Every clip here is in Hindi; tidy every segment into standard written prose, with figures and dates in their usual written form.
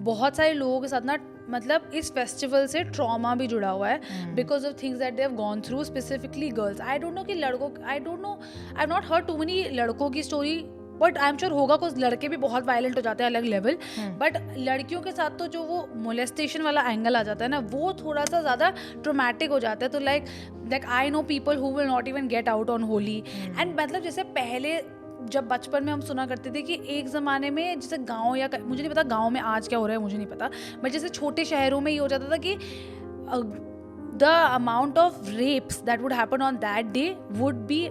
बहुत सारे लोगों के साथ ना मतलब इस फेस्टिवल से ट्रॉमा भी जुड़ा हुआ है because of things that they have gone through, specifically girls. I don't know कि लड़कों, I don't know, I have not heard too many लड़कों की story, but I am sure होगा कुछ लड़के भी बहुत वायलेंट हो जाते हैं अलग लेवल, बट लड़कियों के साथ तो जो वो मोलेस्टेशन वाला एंगल आ जाता है ना, वो थोड़ा सा ज़्यादा ट्रोमैटिक हो जाता है. तो like I know people who will not even get out on Holi. And मतलब जैसे पहले जब बचपन में हम सुना करते थे कि एक ज़माने में जैसे गांव या मुझे नहीं पता गांव में आज क्या हो रहा है, मुझे नहीं पता, बट जैसे छोटे शहरों में ये हो जाता था कि the amount of reps that would happen on that day would be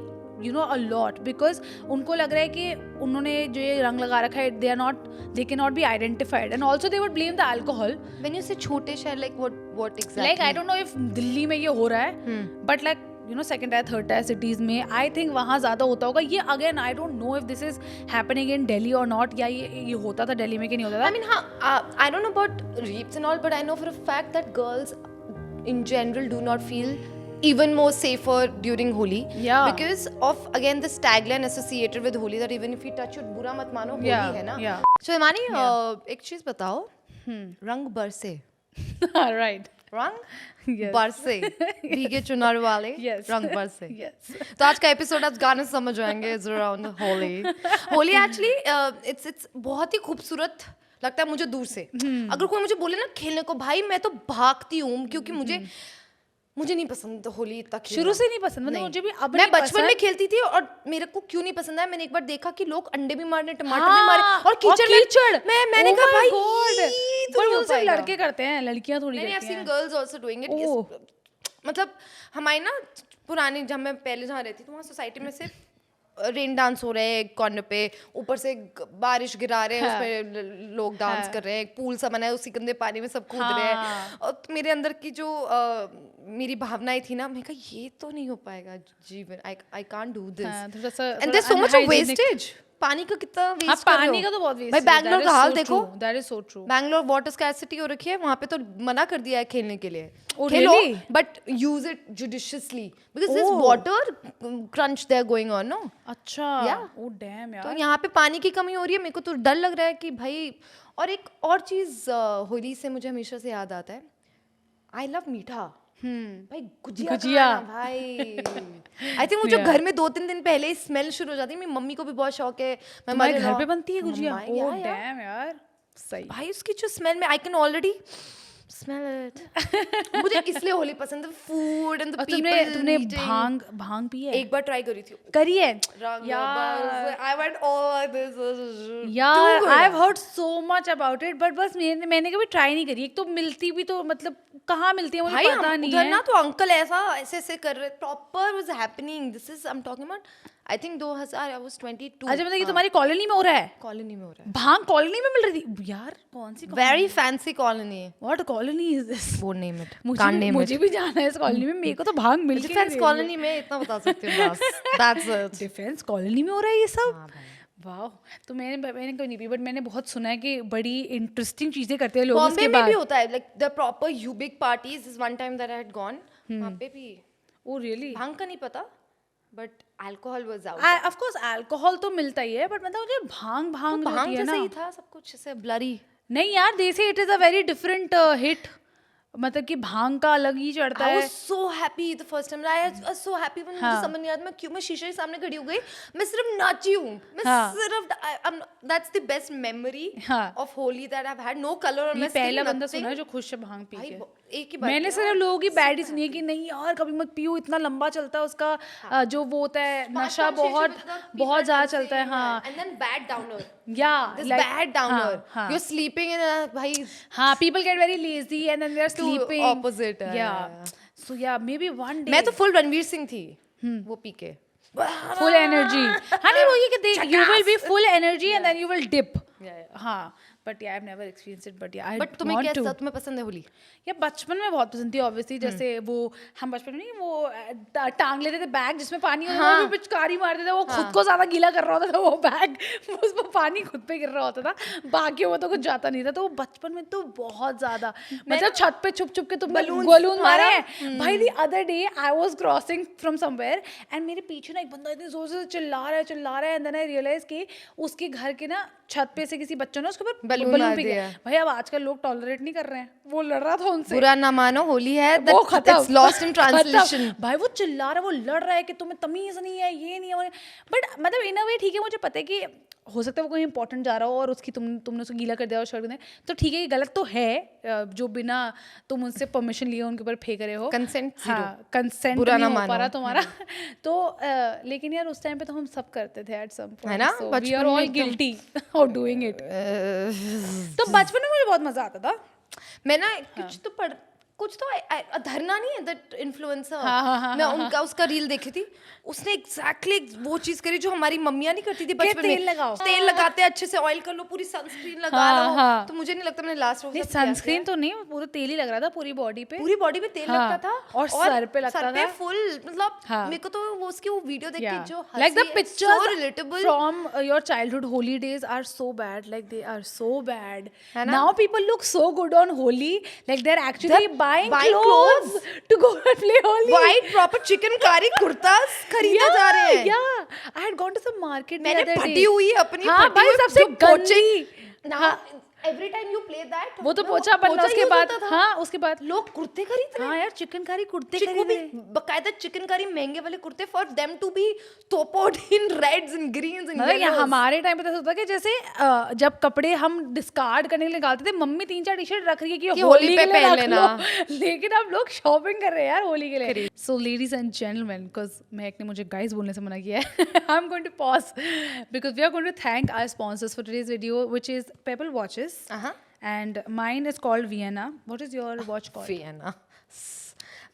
you know a lot, because उनको लग रहा है कि उन्होंने जो ये रंग लगा रखा है, they can not be identified, and also they would blame the alcohol. When you से छोटे शहर, like what exactly, like I don't know if Delhi में ये हो रहा है, but like you know second tier third tier cities में आई थिंक वहाँ ज़्यादा होता होगा ये. Again I don't know if this is happening in Delhi और नॉट, या ये होता था दिल्ली में कि नहीं होता था. I mean, I don't know about rapes and all, but I know for a fact that girls in general do not feel even more safer during Holi. Yeah. Because of, again, this tagline associated with Holi that even if you touch it, बुरा मत मानो, होली है ना. Yeah. So इमानी, एक चीज बताओ, रंग बरसे. Right. रंग Yes. बरसे, भीगे चुनर वाले. Yes. रंग बरसे. Yes. तो आज का एपिसोड आज गाने से समझ आएंगे is around Holi. Holi actually it's बहुत ही खूबसूरत लगता है मुझे दूर से. अगर कोई मुझे बोले ना खेलने को, भाई मैं तो भागती हूँ, क्योंकि मुझे नहीं पसंद होली इतना खेलना. शुरू से नहीं पसंद, मतलब मुझे भी अब मैं नहीं बचपन में पसंद. खेलती थी और मेरे को क्यों नहीं पसंद आया, मैंने एक बार देखा कि लोग अंडे भी मारने, टमाटर भी मारे और कीचड़ में मैंने कहा भाई ये तो पर नहीं वो हो सिर्फ पाएगा. लड़के करते हैं, लड़कियां थोड़ी मैंने करती सीन हैं. Girls also doing it. मतलब हमारी ना पुरानी, जब मैं पहले जहाँ रहती थी वहाँ सोसाइटी में से रेन डांस हो रहे हैं एक कॉर्नर पे, ऊपर से बारिश गिरा रहे हैं, उसमें लोग डांस कर रहे हैं, एक पूल सा बना है, उसी गंदे पानी में सब कूद रहे हैं. और मेरे अंदर की जो मेरी भावनाएं थी ना, मैं कहा ये तो नहीं हो पाएगा जीवन, आई कांट डू दिस. थोड़ा सा and there so much wastage. पानी का कितना वेस्ट कर रहे हो. पानी का तो बहुत वेस्ट भाई बैंगलोर का हाल देखो. That is so true. Bangalore water scarcity हो रखी है, वहाँ पे तो मना कर दिया है खेलने के लिए. Oh, खेलो really? But use it judiciously because this water crunch there going on. No अच्छा. Yeah. ओ डैम यार. तो यहाँ पे पानी की कमी हो रही है. मेरे को तो डर लग रहा है कि भाई. और एक और चीज होली से मुझे हमेशा से याद आता है, आई लव मीठा. भाई गुजिया खाना भाई. आई थिंक मुझे घर में 2-3 दिन पहले ही स्मेल शुरू हो जाती है. मेरी मम्मी को भी बहुत शौक है. हमारे घर पे बनती है गुजिया. ओ डैम यार, सही. भाई उसकी जो स्मेल में I can already smell it. मुझे इसलिए होली पसंद है. Food and the people. तुमने भांग पी है? एक बार ट्राई करी थी. करी है यार. I want all this. यार I have heard so much about it, but बस मैंने कभी ट्राई नहीं करी. एक तो मिलती भी तो मतलब कहाँ मिलती है मुझे पता नहीं है. ना तो अंकल ऐसे कर रहे, proper was happening. This is I am talking about I think 2000 I was 22. अच्छा, मतलब ये तुम्हारी कॉलोनी में हो रहा है? कॉलोनी में हो रहा है. भांग कॉलोनी में मिल रही थी यार? कौन सी? Very fancy colony. What colony is this? वो नेम इट. मुझे भी जाना है इस कॉलोनी में. मेरे को तो भांग मिल के डिफेंस कॉलोनी में इतना बता सकती हूँ बस. That's it. डिफेंस कॉलोनी में हो रहा है ये सब? वाह. तो मैंने कोई नहीं पी, बट मैंने बहुत सुना है कि बड़ी इंटरेस्टिंग चीजें करते हैं लोग इसके बाद. बॉम्बे में भी होता है, लाइक द प्रॉपर यूबिक parties. Is one time that I had gone. वहाँ पे भी. Oh really? भांग का नहीं पता, but alcohol was out. Of course alcohol तो मिलता ही है, बट मतलब मुझे भांग भांग है ना. जैसा ही था सब कुछ, ऐसे ब्लरी. नहीं यार, देसी it is a very different hit. मतलब कि भांग का अलग ही चढ़ता है. I was so happy the first time. I was so happy when मुझे समझ नहीं आता मैं क्यों मैं शीशे के सामने खड़ी हो गई. मैं सिर्फ नाची हूँ. मैं सिर्फ that's the best memory of Holi that I've had. No color on my skin. पहला बंदा सुना है जो खुश है भांग पी के. एक ही बार मैंने सिर्फ लोगों की बैड ही सुनी है कि नहीं यार कभी मत पियो, इतना लंबा चलता है उसका जो वो होता है नशा, बहुत ज्यादा चलता है. हाँ. And then bad downer. Yeah, this like, bad downer. You're sleeping in a भाई. हाँ, people get very lazy and then they're sleeping. Opposite. Yeah. So yeah, maybe one day. मैं तो full रणवीर सिंह थी वो पी के. Full energy. हाँ नहीं, वो ये कि you will be full energy and then you will dip. हाँ. But yeah, I've never experienced it. But yeah, I want to. तुम्हें क्या तुम्हें पसंद है होली? या बचपन में बहुत पसंद थी ऑब्वियसली. जैसे वो हम बचपन में नहीं वो टांग लेते थे बैग जिसमें पानी होता था, वो पिचकारी मारते थे, वो खुद को ज्यादा गीला कर रहा होता था वो बैग, उसमें पानी खुद पे गिर रहा होता था, बाकियों में तो कुछ जाता नहीं था. तो वो बचपन में तो बहुत ज्यादा मतलब छत पे छुप छुप के तो बलून मारे हैं भाई. The other day I was crossing from somewhere and मेरे पीछे ना एक बंदा इतनी जोर से चिल्ला रहा है एंड देन आई रियलाइज कि उसके घर के ना छत पे से किसी बच्चों ने उसके ऊपर Balloon बलून मार पे दिया। भाई अब आजकल लोग टॉलरेट नहीं कर रहे हैं, वो लड़ रहा था उनसे, बुरा ना मानो, होली है, वो खत्म, it's lost in translation. भाई वो चिल्ला रहा है, वो लड़ रहा है कि तुम्हें तमीज नहीं है, ये नहीं है, बट मतलब इन अ वे ठीक है, मुझे पता है कि हो सकता है वो कोई इंपॉर्टेंट जा रहा हो और उसकी तुमने उसको गीला कर दिया और शर्ट ने, तो ठीक है, ये गलत तो है, जो बिना तुम उनसे परमिशन लिए उनके ऊपर फेंक रहे हो, Consent zero. हाँ, कंसेंट बुरा नहीं ना हो पा रहा मानो। तुम्हारा तो लेकिन यार उस टाइम पे तो हम सब करते थे एट सम है ना? पॉइंट, वी आर बचपन में ऑल एकदम- गिल्टी ऑफ डूइंग इट। तो बचपन में मुझे बहुत मजा आता था। मैं ना कुछ तो धरना नहीं है, दैट इन्फ्लुएंसर, हाँ, मैं उनका उसका रील देखी थी, उसने एग्जैक्टली वो चीज करी जो हमारी मम्मियां नहीं करती थी बचपन में। तेल लगाओ, तेल लगाते अच्छे से, ऑयल कर लो, पूरी सनस्क्रीन लगा लो। तो मुझे नहीं लगता मैंने लास्ट नहीं सनस्क्रीन तो नहीं, पूरा तेल ही लग रहा था पूरी बॉडी पे, पूरी बॉडी पे तेल लगता था और सर पे लगता था फुल, मतलब मेरे को तो वो उसकी वो वीडियो देख के जो like the pictures relatable from your childhood Holi days are so bad, like they are so bad. Now people look so good on Holi, like they're actually buying clothes to go and play Holi. White proper chikankari kurtas खरीदे जा रहे हैं। Yeah, I had gone to some market. मैंने फटी हुई है अपनी, हाँ भाई सबसे गंदी। हाँ, every time you play that, वो तो पोछा बनना उसके बाद, हाँ उसके बाद लोग कुर्ते खरीद रहे हैं। हाँ यार चिकनकारी कुर्ते वो खरीद भी रहे हैं। बकायदा चिकनकारी महंगे वाले कुर्ते, फॉर देम टू बी तोपोड in reds and greens and मतलब हमारे टाइम पे तो ऐसा होता कि जैसे जब कपड़े हम डिस्कार्ड करने के लिए निकालते थे, मम्मी 3-4 टी-शर्ट रख रही है कि होली पे पहन लेना, लेकिन अब लोग शॉपिंग कर रहे हैं यार होली के लिए। So ladies and gentlemen, because Mahak ने मुझे गाइस बोलने से मना किया है, I am going to pause because we are going to thank our sponsors for today's video, which is Pebble watches and mine is called Vienna. What is your watch called? Vienna.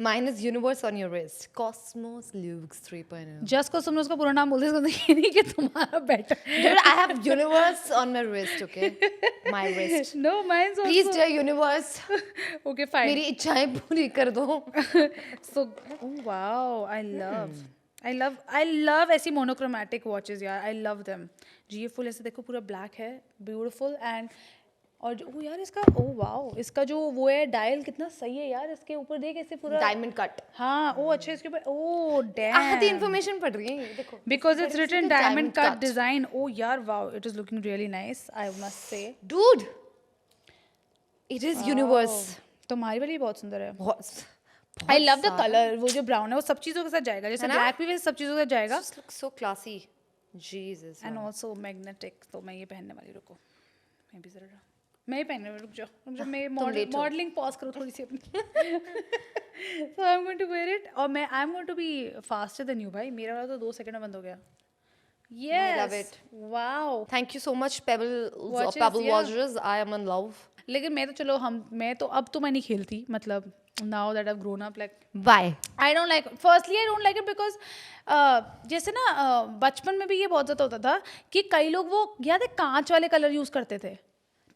Mine is Universe on your wrist. Cosmos Lux 3.0. Just को तुमने उसका पूरा नाम बोल दिया, इसका ये नहीं कि तुम्हारा better. Dude, I have Universe on my wrist, okay? My wrist. No, mine's also. Please, dear Universe. Okay, fine. मेरी इच्छाएं पूरी कर दो. So, oh wow, I love ऐसी monochromatic watches यार. I love them. जी ये फुल ऐसे देखो पूरा black है, beautiful and और जो यार इसका वाओ, इसका जो वो है डायल कितना सही है यार, इसके ऊपर देख ऐसे पूरा डायमंड कट। हाँ अच्छा, इसके ऊपर डैम आधी इन्फॉर्मेशन पढ़ रही है देखो, because it's written diamond cut design. Oh यार wow, it is looking really nice, I must say. Dude, it is Universe. तुम्हारी वाली बहुत सुंदर है। बहुत I love the color, वो जो ब्राउन है वो सब चीजों के साथ जाएगा, जैसे ब्लैक भी वैसे सब चीजों के साथ जाएगा। Just looks so classy. Jesus. And also magnetic, तो मैं ये पहनने वाली, रुको मैं भी जरा मैं ही पहनने वाली, रुक जाओ मैं मॉडलिंग पॉज करो थोड़ी सी अपनी। So I'm going to wear it और मैं I'm going to be faster than you भाई, मेरा वाला तो 2 सेकंड में बंद हो गया। Yes, I love it. Wow. Thank you so much, Pebble Watchers. I am in love. लेकिन मैं तो चलो मैं तो अब तो मैं नहीं खेलती, मतलब now that I've grown up, like Why? I don't like, firstly I don't like it because जैसे ना बचपन में भी ये बहुत ज़्यादा होता था कि कई लोग वो याद है कांच वाले कलर यूज करते थे,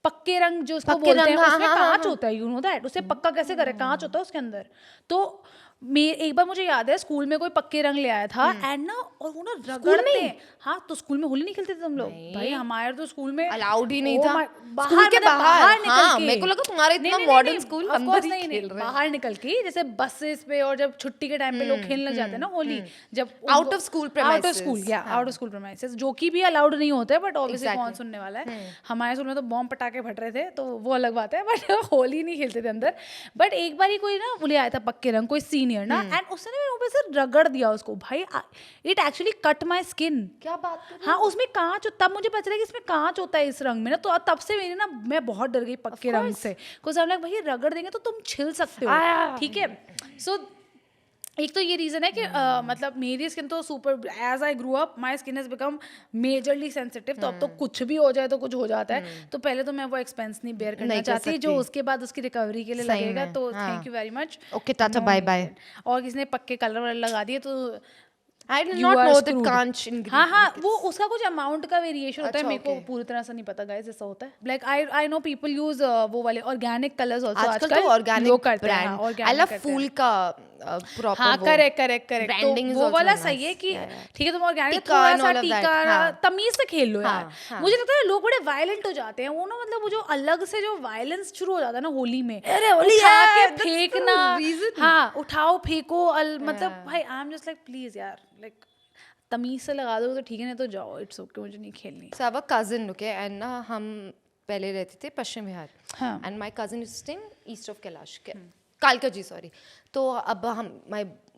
पक्के रंग जो उसको बोलते हैं, उसमें कांच होता है, यू नो दैट, उसे पक्का कैसे करे, कांच होता है उसके अंदर। तो एक बार मुझे याद है स्कूल में कोई पक्के रंग ले आया था एंड ना और वो ना रगड़ते, हाँ तो स्कूल में होली नहीं खेलते थे तुम लोग भाई, हमारे तो स्कूल में अलाउड ही नहीं था, स्कूल के बाहर निकल के, मेरे को लगा तुम्हारा इतना मॉडर्न स्कूल अंदर ही खेल रहे हैं, बाहर निकल के, जैसे बसेस पे और जब छुट्टी के टाइम पे लोग खेलने लग जाते हैं ना होली, जब आउट ऑफ स्कूल प्रेमाइसेस जो कि भी अलाउड नहीं होते, बट ऑब्वियसली कौन सुनने वाला है। हमारे स्कूल में तो बॉम्ब पटाखे फट रहे थे, तो वो अलग बात है, बट होली नहीं खेलते थे अंदर। बट एक बार ही कोई ना ले आया था पक्के रंग, कोई सीनियर ना, एंड उसने मेरे ऊपर से रगड़ दिया उसको भाई, it actually cut my skin. क्या बात कर रही हाँ उसमें कांच, तब मुझे पता चला कि इसमें कांच होता है इस रंग में ना, तो तब से मेरी ना मैं बहुत डर गई पक्के रंग से, कुछ हम लोग भाई रगड़ देंगे तो तुम छिल सकते हो, ठीक है। सो एक तो ये रीज़न है कि मतलब मेरी स्किन तो super, as I grow up my skin has become majorly sensitive, तो अब तो कुछ भी हो जाए तो कुछ हो जाता है, तो पहले तो मैं वो एक्सपेंस नहीं बेयर करना चाहती, जो उसके बाद उसकी रिकवरी के लिए लगेगा, तो thank you very much, okay tata bye bye. और किसी ने पक्के कलर वाले लगा दिए तो I did not know that कांच ingredient. हाँ वो उसका कुछ अमाउंट का वेरिएशन होता है, मेरे को पूरी तरह से नहीं पता गाइस, ऐसा होता है। Like I know people use वो वाले ऑर्गेनिक कलर्स आल्सो, आजकल तो ऑर्गेनिक ब्रांड, आई लव फूल का प्रॉपर, हाँ करेक्ट, तो वो वाला सही है कि ठीक है तुम ऑर्गेनिक थोड़ा सा टीका तमीज से खेल लो यार। मुझे लगता है लोग बड़े वायलेंट हो जाते हैं, वो ना मतलब वो जो अलग से जो वायलेंस शुरू हो जाता है ना होली में, उठा के फेंकना, हाँ उठाओ फेंको, मतलब भाई I am just like please यार, लाइक तमीज से लगा दो तो ठीक है, नहीं तो जाओ, इट्स ओके, मुझे नहीं खेलनी. So I have a cousin, okay, and ना हम पहले रहते थे पश्चिम बिहार, हाँ. and my cousin is staying east of Kailash, कालका जी, सॉरी. तो अब हम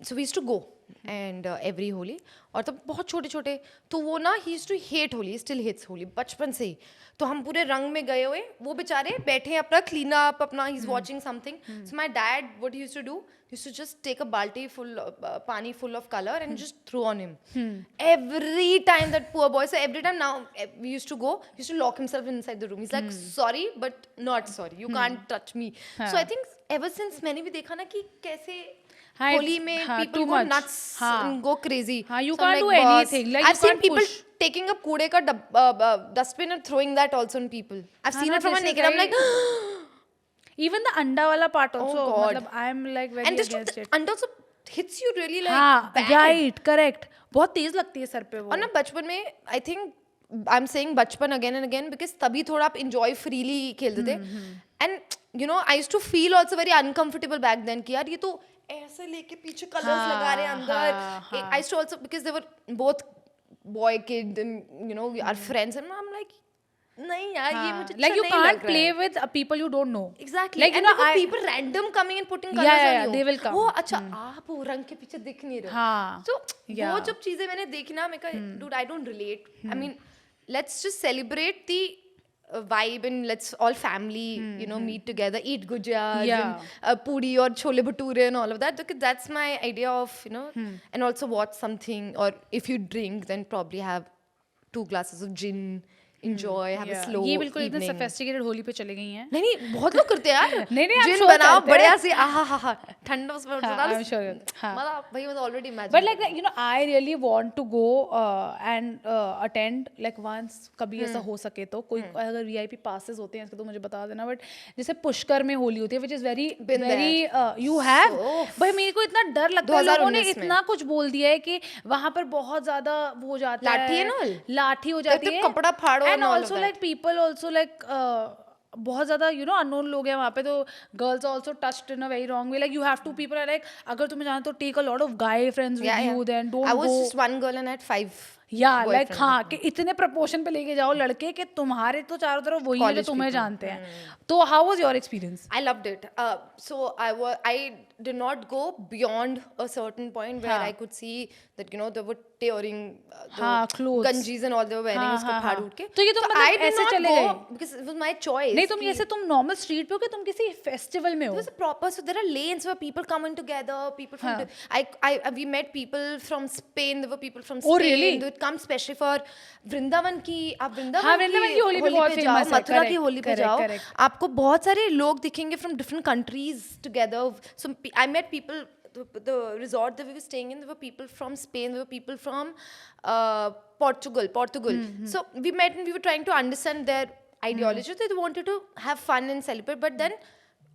so we used to go and every Holi, और तब बहुत छोटे छोटे, तो वो ना he used to hate Holi, still hates Holi बचपन से ही. तो हम पूरे रंग में गए हुए, वो बेचारे बैठे अपना क्लीन अप अपना, he's watching something. So my dad, what he used to do, he used to just take a balti full pani full of color and just throw on him. Every time, that poor boy, so every time now we used to go, he used to lock himself inside the room. He's like, sorry but not sorry, you can't touch me. So I think ever since मैंने भी देखा ना कि कैसे हाँ, होली में people too go much. nuts and go crazy. हाँ, you So I'm can't like, do boss, anything. Like, I've you seen can't people push. taking up कूड़े का dustbin and throwing that also on people. I've seen ना, it from a this is naked. I'm like, even the अंडा वाला part also, God. मतलब I'm like very and just against it. and also hits you really like हाँ, bad. right, correct. बहुत तेज लगती है सर पे वो. और ना बचपन में I think I am saying बचपन अगेन एंड अगेन बिकॉज तभी थोड़ा आप इंजॉय फ्रीली खेलते थे. And you know I used to feel also very uncomfortable back then कि यार ये तो ऐसे लेके पीछे कलर्स लगा रहे हैं अंदर. I used to also because they were both boy kid and you know our friends and I am like नहीं यार ये मुझे like you अच्छा नहीं can't लग रहा play है. with people you don't know. Exactly. Like, you and know, there were I- people random coming and putting colors Yeah, on yeah, you. they will come. वो अच्छा आप वो रंग के पीछे दिख नहीं रहे. हाँ. So Yeah. वो जब चीजें मैंने देखी ना मैं कहा dude I don't relate. I mean let's just celebrate the vibe and let's all family you know meet together, eat gujiyas Yeah. and puri or chole bhature and all of that, because that's my idea of you know and also watch something, or if you drink then probably have 2 glasses of gin, enjoy, have a Yeah. slow ये बिल्कुल एकदम evening. sophisticated होली पे चले गई हैं. नहीं नहीं बहुत लोग करते हैं यार. नहीं, I'm जिन sure बनाओ करते हैं. बढ़िया सी आहा हा हा ठंडा उसमें हाँ, डालो. I'm sure. हाँ. मतलब भाई was already imagine. But like you know, I really want to go and attend like once, कभी ऐसा हो सके तो कोई अगर VIP passes होते हैं इसके तो मुझे बता देना. But जैसे पुष्कर में होली होती है which is very Been very you have. So- भाई मेरे को इतना डर लगता है, लोगों ने 2019 में. इतना कुछ बोल दिया है कि वहाँ पर बहुत ज्यादा वो हो जाता लाठी है, and all? लाठी हो तो जाती है, कपड़ा फाड़ो and and all of also that. like people also like बहुत ज्यादा यू नो अननोन लोग हैं वहाँ पे, तो girls also touched in a very wrong way. Like you have to people are like अगर तुम्हें जाना तो take a lot of guy friends with you, then I don't was go. just one girl and I had 5 या लाइक boyfriends. हाँ कि इतने प्रपोर्शन पे लेके जाओ लड़के कि तुम्हारे तो चारों तरफ वही है जो College तुम्हें people. जानते हैं. तो how was your experience? I loved it. So I did not go beyond a certain point where हाँ. I could see that you know they were tearing the हाँ, clothes. ganjis and all they were wearing हाँ, उसको हाँ, फाड़ हाँ. उठ के. तो ये तुम मतलब I did ऐसे not चले go गए? because it was my choice. नहीं तुम कि- ऐसे तुम नॉर्मल स्ट्रीट पे हो कि तुम किसी फेस्टिवल में हो? There's a proper, so there are lanes where people come in together. People from we met people from Spain. There were people from Spain. Oh, really? They would come specially for Vrindavan की. आप हाँ, वृंदावन की होली पे बहुत जाओ, famous है. मथुरा की Correct, होली पे correct, जाओ, correct. आपको बहुत सारे लोग दिखेंगे from different countries together. So I met people. The resort that we were staying in, there were people from Spain, there were people from Portugal. So we met and we were trying to understand their ideology. They wanted to have fun and celebrate, but then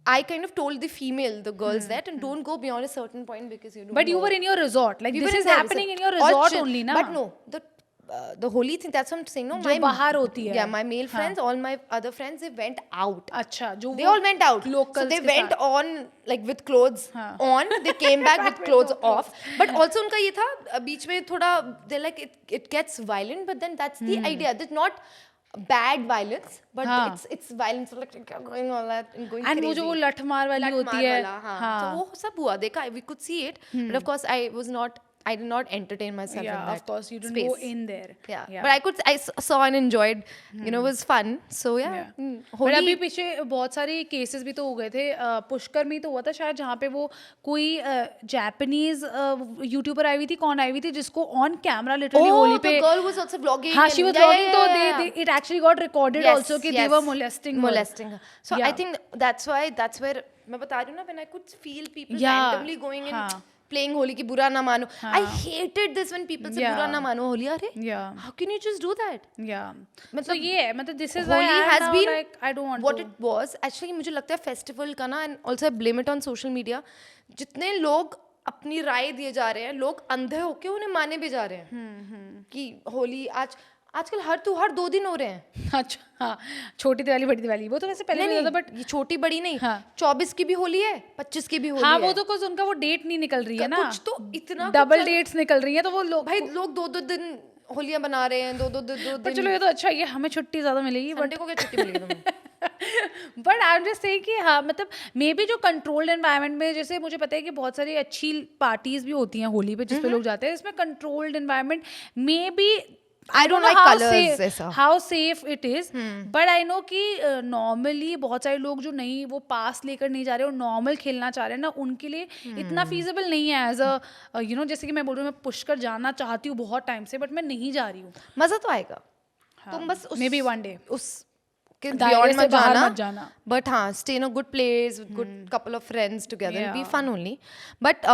I kind of told the girls that, and don't go beyond a certain point because you don't But you know. were in your resort, like We this were is in the happening in your All resort chill. only, na? But no, the holy thing, that's what I'm saying. No, जो बाहर होती है. Yeah, my male friends, all my other friends, they went out. अच्छा, जो They वो all went out. locals So they के went साथ. on like with clothes हाँ. on. They came back with clothes off. But also उनका ये था बीच में थोड़ा they're like it gets violent, but then that's the idea. That's not bad violence, but हाँ. it's violence like going all that and going And crazy. वो जो वो लठमार वाली लठ होती मार है. वाला, हाँ. हाँ. So वो सब हुआ देखा. We could see it, but of course I did not entertain myself in Yeah, that of course you didn't space. go in there. Yeah. But I saw and enjoyed. You know, it was fun. So yeah. पर अभी पीछे बहुत सारे केसेस भी तो हो गए थे. पुष्कर में ही तो हुआ था शायद, जहाँ पे वो कोई जापानीज यूट्यूबर आई हुई थी, कौन आई हुई थी जिसको on camera literally Oh, Holi the पे. girl was also vlogging. हाँ, and- she was yeah, vlogging, yeah, तो yeah, they it actually got recorded Yes, also कि they yes. were molesting her. So Yeah. I think that's where मैं बता रही हूँ ना, when I could feel people Yeah. randomly going and हाँ. playing होली की बुरा ना मानो. I hated this when people say Yeah. बुरा ना मानो होली. अरे Yeah. how can you just do that? Yeah. मतलब So ये है, मतलब this is why Holi I has now been like I don't want what to. it was. Actually मुझे लगता है फेस्टिवल का ना, and also I blame it on social media. जितने लोग अपनी राय दिए जा रहे हैं, लोग अंधे होके उन्हें माने भी जा रहे हैं कि होली आज आजकल हर त्योहार 2 दिन हो रहे हैं। अच्छा हाँ, छोटी दिवाली बड़ी दिवाली वो तो वैसे पहले नहीं नहीं था, नहीं, बट ये छोटी बड़ी नहीं, हाँ 24 की भी होली है, 25 की भी होली हाँ है। वो तो कुछ उनका वो डेट नहीं निकल रही है ना, कुछ तो इतना डबल डेट्स निकल रही है, तो वो लोग भाई लोग 2-2 दिन होलियां बना रहे हैं, 2-2 पर दिन। चलो ये तो अच्छा है, हमें छुट्टी ज्यादा मिलेगी, बट संडे को क्या छुट्टी मिलेगी तुम्हें? But I am just saying कि हाँ मतलब मे बी जो कंट्रोल्ड एनवायरनमेंट में, जैसे मुझे पता है कि बहुत सारी अच्छी पार्टीज भी होती हैं होली पे जिस पे लोग जाते हैं, इसमें controlled environment may be I don't know like colours ऐसा। How safe it is, but I know कि नॉर्मली बहुत सारे लोग जो नहीं वो पास लेकर नहीं जा रहे और नॉर्मल खेलना चाह रहे हैं ना, उनके लिए इतना फीजिबल नहीं है एज अ यू नो, जैसे कि मैं बोल रही हूँ मैं पुष्कर जाना चाहती हूँ बहुत टाइम से, बट मैं नहीं जा रही हूँ। मजा तो आएगा, तुम बस मे बी वन डे उस के दायरे beyond से बाहर मत मत जाना। बट हाँ, stay in a good place with good couple of friends together, it'll be Yeah. fun only. But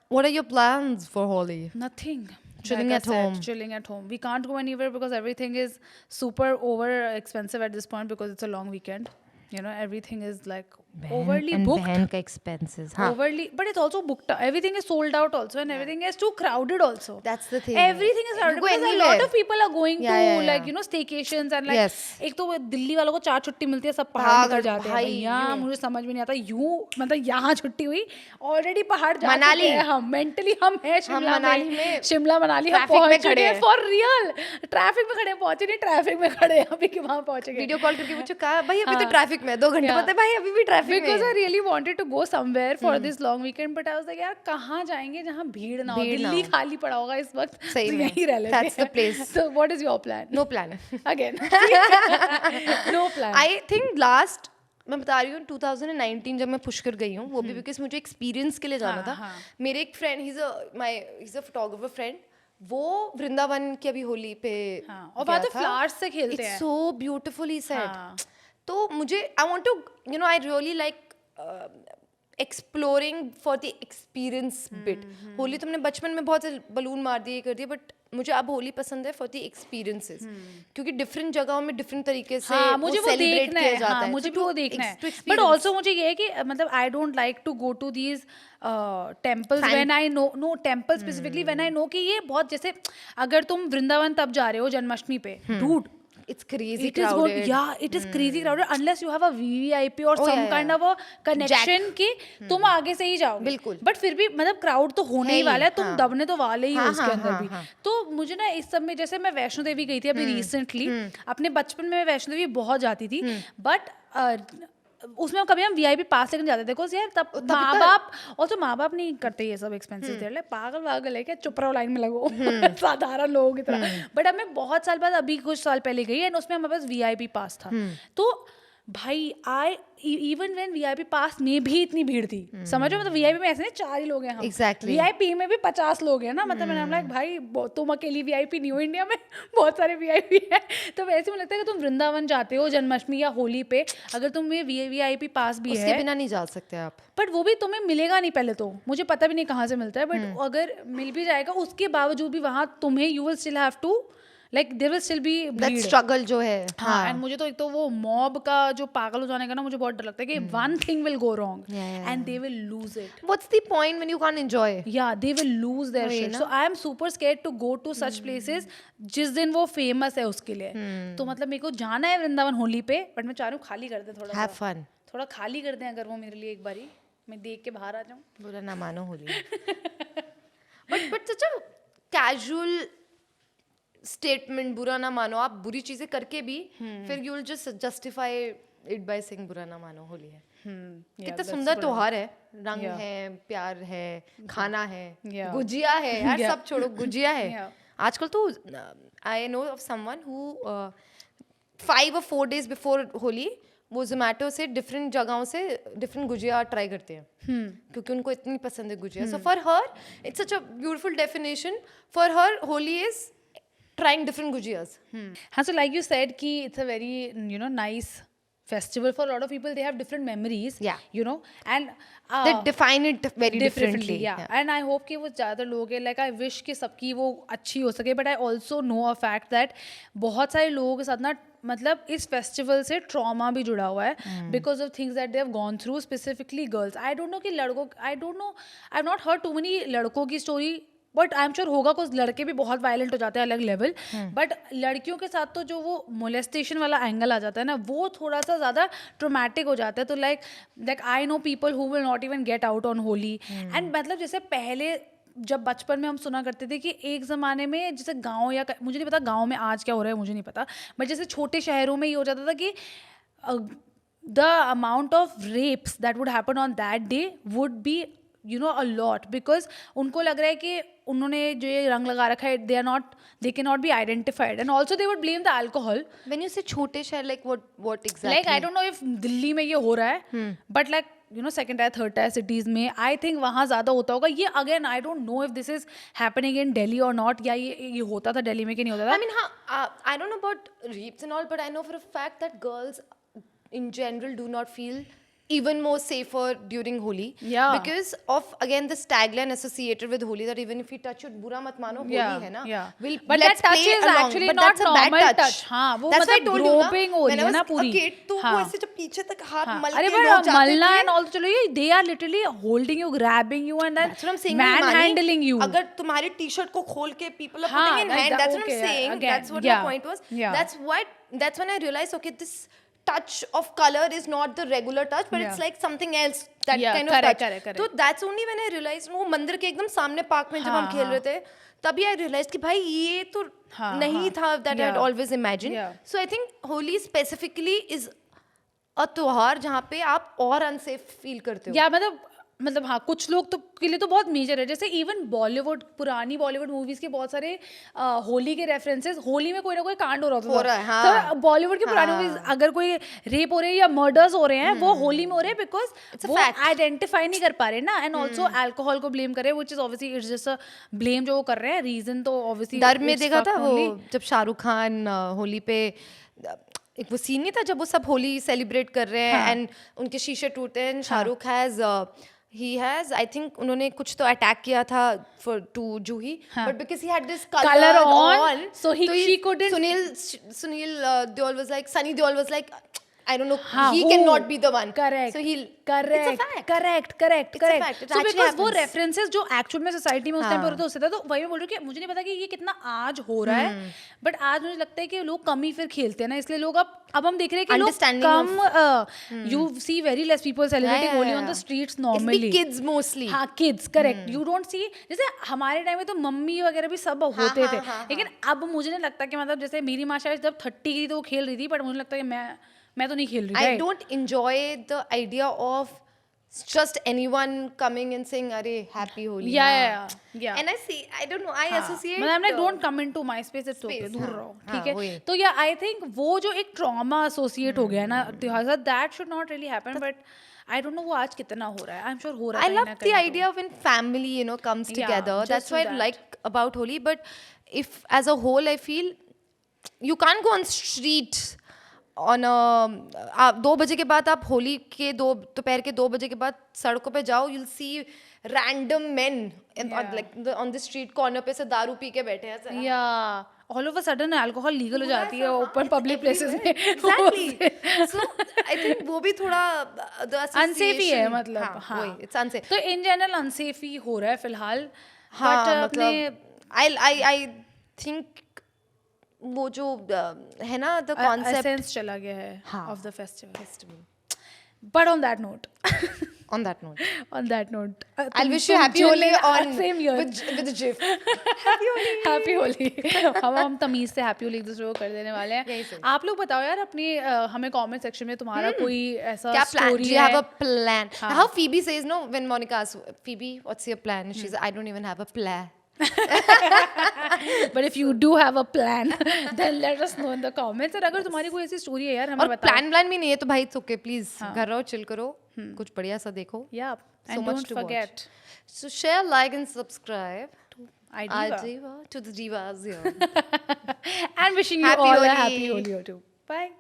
what are your plans for Holi? Nothing. Chilling Like I at said, home. Chilling at home. We can't go anywhere because everything is super over expensive at this point because it's a long weekend. You know, everything is like overly and booked. बहन का expenses, हाँ. Overly, but it's also booked. Everything is sold out also, and everything is too crowded also. That's the thing. Everything is crowded You go because a anywhere. lot of people are going Yeah, to yeah, yeah. like you know staycations and like Yes. एक तो वो दिल्ली वालों को 4 छुट्टी मिलती है, सब पहाड़ भाग निकल जाते हैं भाई, भैया, यूं। मुझे समझ में नहीं आता यूं, मतलब यहाँ छुट्टी हुई ऑलरेडी पहाड़ जा मनाली। चुके हैं हम, मेंटली हम हैं शिमला मनाली में, में शिमला मनाली हम ट्रैफिक में पहुंच खड़े चुके हैं हैं। फॉर रियल, ट्रैफिक में खड़े हैं, पहुंचे नहीं, ट्रैफिक में खड़े हैं अभी कि वहां पहुंचेंगे। वीडियो कॉल करके पूछो कहा भाई अभी तो हाँ। ट्रैफिक में 2 घंटे Yeah. पता है भाई अभी भी ट्रैफिक में Because I है। really wanted to go somewhere for this long weekend, but I was like यार कहाँ जाएंगे जहाँ भीड़ ना हो, भीड़ ना दिल्ली हो। खाली पड़ा होगा इस वक्त, सही तो में। यहीं रह लेते That's the हैं। place. So what is your plan? No plan. Again. No plan. I think last मैं बता रही हूँ 2019 जब मैं पुष्कर गई हूँ, वो भी बिकॉज मुझे एक्सपीरियंस के लिए जाना था। हाँ। मेरे एक friend he is a photographer friend, वो वृंदावन की अभी होली पे हाँ, और वहाँ तो फ्लावर्स से खेलते हैं। इट्स सो ब्यूटीफुली हाँ। सेट। तो मुझे I want to you know I really like exploring for the experience bit. Holi तुमने बचपन में बहुत से बलून मार दिए कर दिए, बट मुझे अब होली पसंद है फॉर द एक्सपीरियंसेस, क्योंकि डिफरेंट जगहों में डिफरेंट तरीके से हाँ, मुझे वो सेलिब्रेट देखना किया है, जाता हाँ, है। मुझे So भी वो to देखना है, to बट experience. ऑल्सो मुझे ये है कि मतलब I don't like to go to these temples when I know temple specifically when I know कि ये बहुत, जैसे अगर तुम वृंदावन तब जा रहे हो जन्माष्टमी पे, dude It's crazy it is good, crowded. yeah, it is crazy crowded unless you have a VVIP or some yeah, kind of a connection कि तुम आगे से ही जाओगे। बिल्कुल। बट फिर भी मतलब क्राउड तो होने ही वाला है, तुम हाँ। दबने तो वाले ही हो हाँ, उसके हाँ, अंदर हाँ, भी। हाँ। तो मुझे ना इस सब में, जैसे मैं वैष्णो देवी गई थी अभी रिसेंटली, अपने बचपन में मैं वैष्णो देवी बहुत जाती थी, बट उसमें कभी हम वीआईपी पास लेकर जाते थे, बिकॉज यार तब माँ बाप, और तो माँ बाप नहीं करते ये सब एक्सपेंसिव दे रहे, पागल वागल है क्या, चुप रहो लाइन में लगो, साधारण लोगों की तरह। बट अब मैं बहुत साल बाद, अभी कुछ साल पहले गई एंड उसमें हमारे पास वीआईपी पास था, तो भाई इवन व्हेन वीआईपी पास में भी इतनी भीड़ थी, समझ रहे हो, मतलब वीआईपी में ऐसे नहीं 4 ही लोग हैं हम, Exactly. वीआईपी में भी 50 लोग हैं ना, मतलब मैंने लाइक भाई तुम अकेली वीआईपी नहीं हो, इंडिया में बहुत सारे वीआईपी हैं। तो वैसे मुझे लगता है कि तुम वृंदावन जाते हो जन्माष्टमी या होली पे, अगर तुम्हें वीआईपी पास भी उसके है, बिना नहीं जा सकते आप। बट वो भी तुम्हें मिलेगा नहीं, पहले तो मुझे पता भी नहीं कहाँ से मिलता है, बट अगर मिल भी जाएगा उसके बावजूद भी वहाँ तुम्हें you will still have to like there will still be that struggle जो है। हाँ, एंड मुझे तो एक तो वो मॉब का जो पागल हो जाने का ना, मुझे बहुत डर लगता है कि one thing will go wrong and they will lose it. What's the point when you can enjoy? या they will lose their shit. So I am super scared to go to such places जिस दिन वो फेमस है उसके लिए। तो मतलब मेरे को जाना है वृंदावन होली पे, बट मैं चाह रही हूँ खाली कर दे, थोड़ा हैव फन, थोड़ा खाली कर दें अगर वो मेरे लिए एक बारी, मैं देख के बाहर आ जाऊँ। बुरा ना मानो Holi. But such a casual statement, बुरा ना मानो। आप बुरी चीजें करके भी फिर you will just justify it by saying बुरा ना मानो होली है। कितना सुंदर त्योहार है, रंग है, प्यार है, खाना है, गुजिया है यार, सब छोड़ो, गुजिया है। आजकल तो I know of someone who 5 or 4 days before Holi वो जोमेटो से डिफरेंट जगहों से डिफरेंट गुजिया ट्राई करते हैं, क्योंकि उनको इतनी पसंद है gujiya. So for her it's such a beautiful definition, for her Holi is trying different gujiyas. हाँ, so like you said कि it's a very nice festival for a lot of people. They have different memories, and They define it very differently. Yeah. And I hope कि वो ज़्यादा लोग हैं, like I wish कि सबकी वो अच्छी हो सके, but I also know a fact that बहुत सारे लोगों के साथ ना, मतलब इस फेस्टिवल से ट्रॉमा भी जुड़ा हुआ है because of things that they have gone through, specifically girls. I don't know कि लड़कों, I don't know, I have not heard too many लड़कों की story, but I am sure होगा, कुछ लड़के भी बहुत वायलेंट हो जाते हैं अलग लेवल, बट लड़कियों के साथ तो जो वो मोलेस्टेशन वाला एंगल आ जाता है ना, वो थोड़ा सा ज़्यादा ट्रोमैटिक हो जाता है. तो like I know people who will not even get out on Holi. And मतलब जैसे पहले जब बचपन में हम सुना करते थे कि एक ज़माने में जैसे गांव या मुझे नहीं पता गांव में आज क्या हो रहा है, मुझे नहीं पता, बट जैसे छोटे शहरों में ये हो जाता था कि the amount of rapes that would happen on that day would be a lot, because उनको लग रहा है कि उन्होंने जो ये रंग लगा रखा है, they cannot be identified, and also they would blame the alcohol. When you say छोटे शहर, like what exactly? Like I don't know if Delhi में ये हो रहा है, but like second tier third tier cities में I think वहाँ ज़्यादा होता होगा ये. Again I don't know if this is happening in Delhi or not, या ये होता था दिल्ली में कि नहीं होता था. I mean I don't know about rapes and all, but I know for a fact that girls in general do not feel even more safer during Holi. Yeah. Because of again this tagline associated with Holi that even if we touch it, बुरा मत मानो, Holi है ना. Yeah. But that touch is actually not normal touch. हाँ, वो That's why I मतलब told you ना, groping हो रही है ना पूरी. when I was a kid, तो वो ऐसे जब पीछे तक हाथ मल अरे के लोग जाते मलना थे. and all, चलो ये they are literally holding you, grabbing you, and then That's what I'm saying. manhandling you. अगर तुम्हारी टी-शर्ट को खोल के people are हाँ, putting in like hand, that, that's what I'm okay, saying. again, That's what yeah, my point was. yeah. That's when I realized, okay, this touch of color is not the regular touch, but it's like something else, that kind of touch. Correct. So that's only when I realized, वो मंदिर के एकदम सामने पार्क में जब हम खेल रहे थे, तभी I realized कि भाई ये तो नहीं था that I had always imagined. So I think Holi specifically is a त्योहार जहाँ पे आप और unsafe feel करते हो. या मतलब हाँ, कुछ लोग तो के लिए तो बहुत मेजर है. जैसे इवन बॉलीवुड, पुरानी बॉलीवुड मूवीज के बहुत सारे होली के रेफरेंसेस, होली में कोई ना कोई कांड हो रहा है. हाँ. तो बॉलीवुड की पुरानी मूवीज अगर कोई रेप हो रहे हैं या मर्डर्स हो रहे हैं, वो होली में हो रहे हैं बिकॉज वो आइडेंटिफाई नहीं कर पा रहे ना. एंड ऑल्सो अल्कोहल को ब्लेम कर रहे हैं, which is obviously it's just a blame जो वो कर रहे हैं. रीजन तो ऑब्वियसली डर में देखा था वो जब शाहरुख खान होली पे एक वो सीन नहीं था जब वो सब होली सेलिब्रेट कर रहे हैं एंड उनके शीशे टूटते हैं. शाहरुख हैज I think उन्होंने कुछ तो अटैक किया था to Juhi, but because he had this color on, so she couldn't. Sunil Deol was like, Sunny Deol was like, I don't know, he cannot be the one. Correct. So he'll. Correct. It's a fact. Correct. It's a fact. It So actually because वो happens. references जो actual में society में उस टाइम पे होते उससे था, तो वही मैं बोल रही हूँ कि मुझे नहीं पता कि ये कितना आज हो रहा है, बट आज मुझे लगता है कि लोग कम ही फिर खेलते हैं ना, इसलिए लोग अब हम देख रहे हैं कि लोग कम, you see very less people celebrating Holi on the streets normally. Kids mostly. हाँ, kids, correct. You don't see, जैसे हमारे टाइम में तो मम्मी वगैरह भी सब होते थे, लेकिन अब मुझे नहीं लगता कि मतलब जैसे मेरी माँ शायद जब 30 की थी तो वो खेल रही थी, बट मुझे लगता है कि मैं तो नहीं खेल रही. I don't enjoy the idea of just anyone coming and saying अरे happy Holi. Yeah. And I don't know, I associate. मतलब I'm like don't come into my space, it's okay, दूर रहो, ठीक है. तो yeah, I think वो जो एक trauma associate हो गया ना त्योहार से, that should not really happen, but I don't know वो आज कितना हो रहा है. I'm sure हो रहा है. I love the idea of when family comes together. That's what I like about Holi. But if as a whole I feel you can't go on street on 2 बजे के बाद आप होली के दोपहर के 2 बजे के बाद सड़कों पे जाओ, you'll see random men on the street corner पे से दारू पी के बैठे हैं. Yeah. All of a sudden alcohol legal हो जाती है ओपन पब्लिक प्लेसेस में. Exactly. So I think वो भी थोड़ा अनसेफ ही है, मतलब हाँ, it's unsafe. तो इन जनरल अनसेफ ही हो रहा है फिलहाल. हाँ, मतलब I think वो जो है ना the concept एसेंस चला गया है of the festival. But on that note, I'll wish you happy Holi on same year with the GIF. Happy Holi. हम तमीज से हैप्पी होली एक दूसरे को कर देने वाले हैं. आप लोग बताओ यार अपनी हमें कमेंट सेक्शन में तुम्हारा कोई ऐसा स्टोरी है. Do you have a plan? How Phoebe says no when Monica asks Phoebe what's your plan, she's I don't even have a plan. But if you do have a plan, then let us know in the comments. और अगर तुम्हारी कोई ऐसी स्टोरी है यार हमें बताओ. और प्लान भी नहीं है तो भाई it's okay, please घर रहो, chill करो, कुछ बढ़िया सा देखो. Yeah, and don't forget. So share, like and subscribe Idiva to the divas here. And wishing you all a happy Holi too. Bye.